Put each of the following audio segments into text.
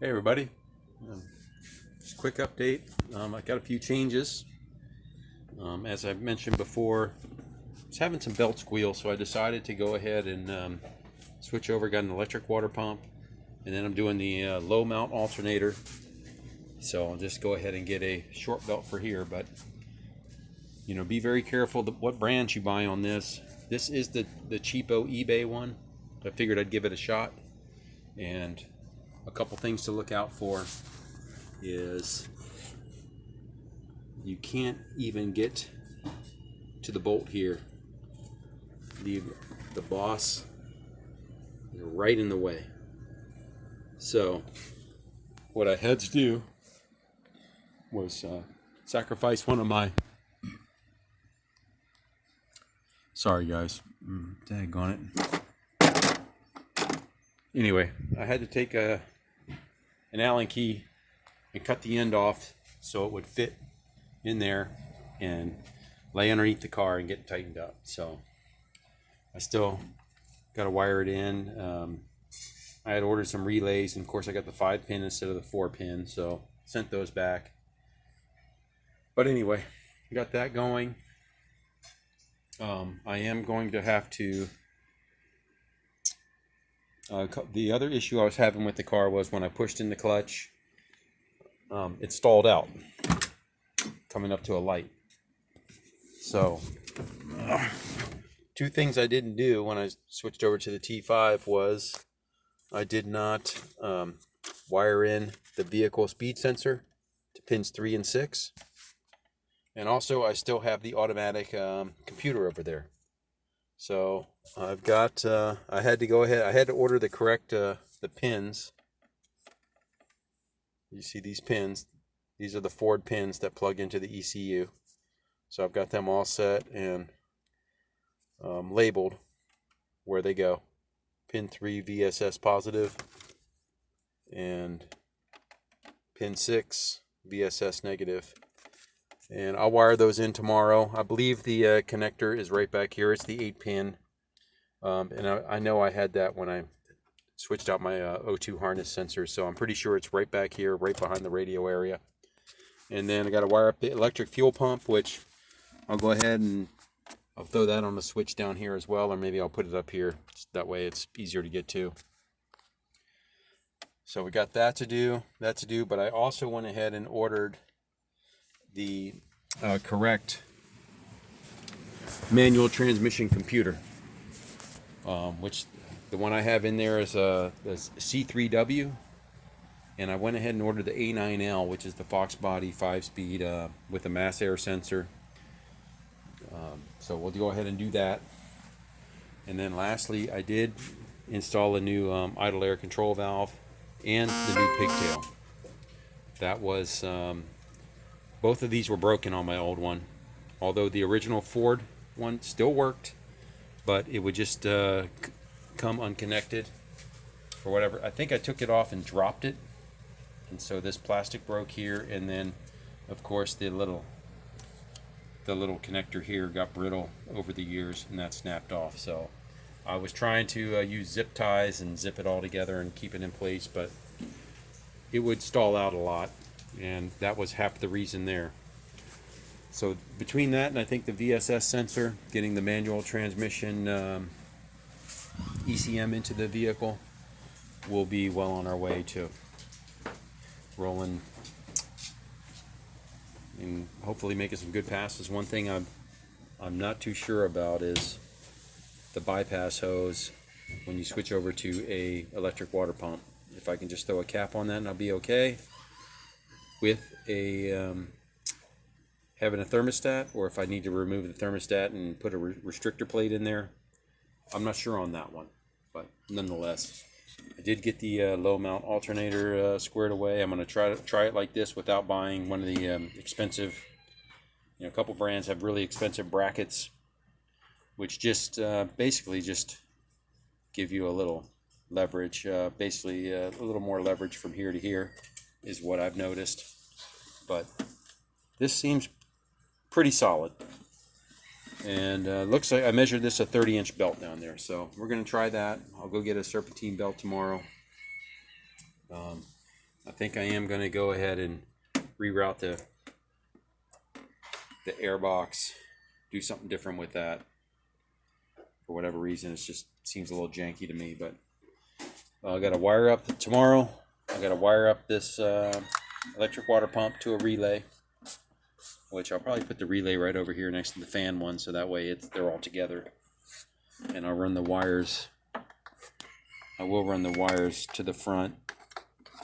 Hey everybody, just a quick update. I got a few changes. As I mentioned before, I was having some belt squeal, so I decided to go ahead and switch over. Got an electric water pump, and then I'm doing the low mount alternator. So I'll just go ahead and get a short belt for here, but be very careful what brands you buy on this. This is the cheapo eBay one. I figured I'd give it a shot, and a couple things to look out for is you can't even get to the bolt here. The boss is right in the way. So what I had to do was sacrifice one of my, sorry guys, daggone it. Anyway, I had to take an Allen key and cut the end off so it would fit in there and lay underneath the car and get tightened up. So I still got to wire it in. I had ordered some relays, and of course I got the 5-pin instead of the 4-pin, so sent those back. But anyway, got that going. I am going to have to the other issue I was having with the car was when I pushed in the clutch, it stalled out coming up to a light. So two things I didn't do when I switched over to the T5 was I did not wire in the vehicle speed sensor to pins 3 and 6, and also I still have the automatic computer over there. So I've got, I had to go ahead, I had to order the correct, the pins. You see these pins, these are the Ford pins that plug into the ECU. So I've got them all set and labeled where they go. Pin 3 VSS positive and pin 6 VSS negative. And I'll wire those in tomorrow. I believe the connector is right back here. It's the 8-pin. And I know I had that when I switched out my O2 harness sensor. So I'm pretty sure it's right back here, right behind the radio area. And then I got to wire up the electric fuel pump, which I'll go ahead and I'll throw that on the switch down here as well. Or maybe I'll put it up here. That way it's easier to get to. So we got that to do. But I also went ahead and ordered the correct manual transmission computer, which the one I have in there is a C3W, and I went ahead and ordered the A9L, which is the Fox body 5-speed with a mass air sensor. So we'll go ahead and do that. And then lastly, I did install a new idle air control valve and the new pigtail. That was both of these were broken on my old one, although the original Ford one still worked, but it would just come unconnected for whatever. I think I took it off and dropped it, and so this plastic broke here, and then of course the little connector here got brittle over the years, and that snapped off. So I was trying to use zip ties and zip it all together and keep it in place, but it would stall out a lot. And that was half the reason there. So between that and I think the VSS sensor, getting the manual transmission ECM into the vehicle, we'll be well on our way to rolling and hopefully making some good passes. One thing I'm not too sure about is the bypass hose when you switch over to a electric water pump. If I can just throw a cap on that and I'll be okay with a having a thermostat, or if I need to remove the thermostat and put a restrictor plate in there. I'm not sure on that one, but nonetheless, I did get the low mount alternator squared away. I'm going to try it like this without buying one of the expensive, a couple brands have really expensive brackets, which just basically just give you a little leverage, basically a little more leverage from here to here is what I've noticed. But this seems pretty solid, and looks like I measured this a 30-inch belt down there, so we're going to try that. I'll go get a serpentine belt tomorrow. I think I am going to go ahead and reroute the air box, do something different with that. For whatever reason, it just seems a little janky to me. But I got to wire up tomorrow. I got to wire up this electric water pump to a relay, which I'll probably put the relay right over here next to the fan one, so that way they're all together. And I'll run the wires. I will run the wires to the front,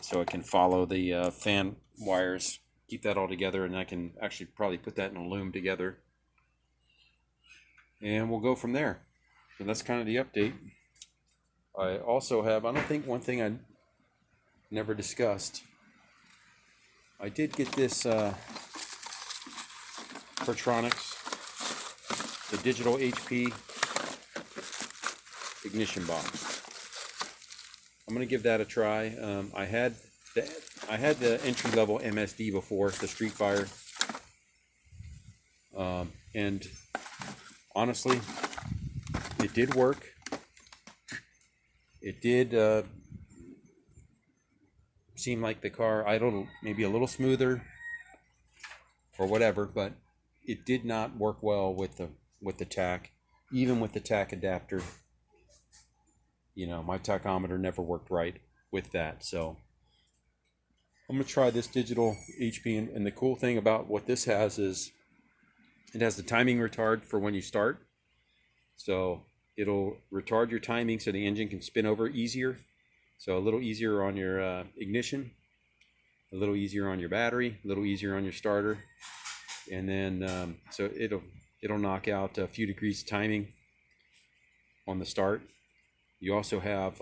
so it can follow the fan wires. Keep that all together, and I can actually probably put that in a loom together. And we'll go from there. So that's kind of the update. I also have, I don't think one thing I never discussed, I did get this Pertronics, the digital HP ignition box. I'm going to give that a try. I had the entry-level MSD before, the Street Fire. And honestly, it did work. It did seem like the car idled maybe a little smoother or whatever, but it did not work well with the tach. Even with the tach adapter, my tachometer never worked right with that. So I'm going to try this digital HP, and the cool thing about what this has is it has the timing retard for when you start. So it'll retard your timing so the engine can spin over easier. So a little easier on your ignition, a little easier on your battery, a little easier on your starter. And then so it'll knock out a few degrees timing on the start. You also have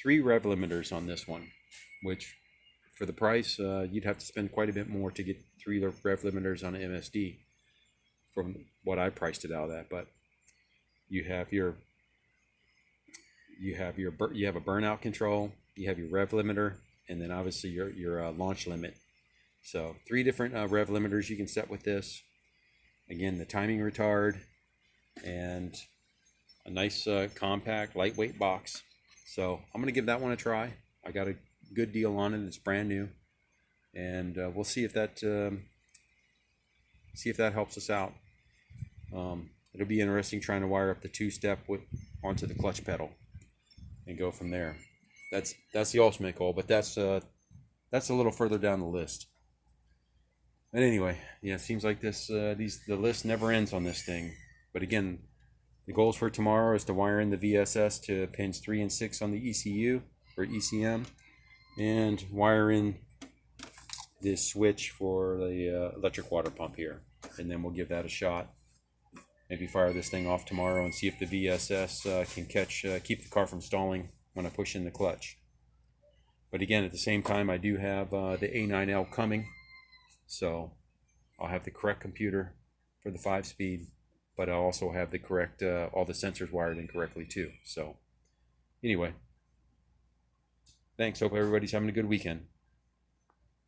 3 rev limiters on this one, which for the price, you'd have to spend quite a bit more to get 3 rev limiters on an MSD from what I priced it out at. But you have a burnout control, you have your rev limiter, and then obviously your launch limit. So 3 different rev limiters you can set with this. Again, the timing retard, and a nice compact lightweight box. So I'm gonna give that one a try. I got a good deal on it. It's brand new, and we'll see if that helps us out. It'll be interesting trying to wire up the 2-step onto the clutch pedal and go from there. That's the ultimate goal, but that's a little further down the list. But anyway, it seems like the list never ends on this thing. But again, the goals for tomorrow is to wire in the VSS to pins 3 and 6 on the ECU or ECM, and wire in this switch for the electric water pump here, and then we'll give that a shot. Maybe fire this thing off tomorrow and see if the VSS can keep the car from stalling when I push in the clutch. But again, at the same time, I do have the A9L coming, so I'll have the correct computer for the 5-speed, but I'll also have the correct all the sensors wired in correctly too. So anyway, thanks. Hope everybody's having a good weekend.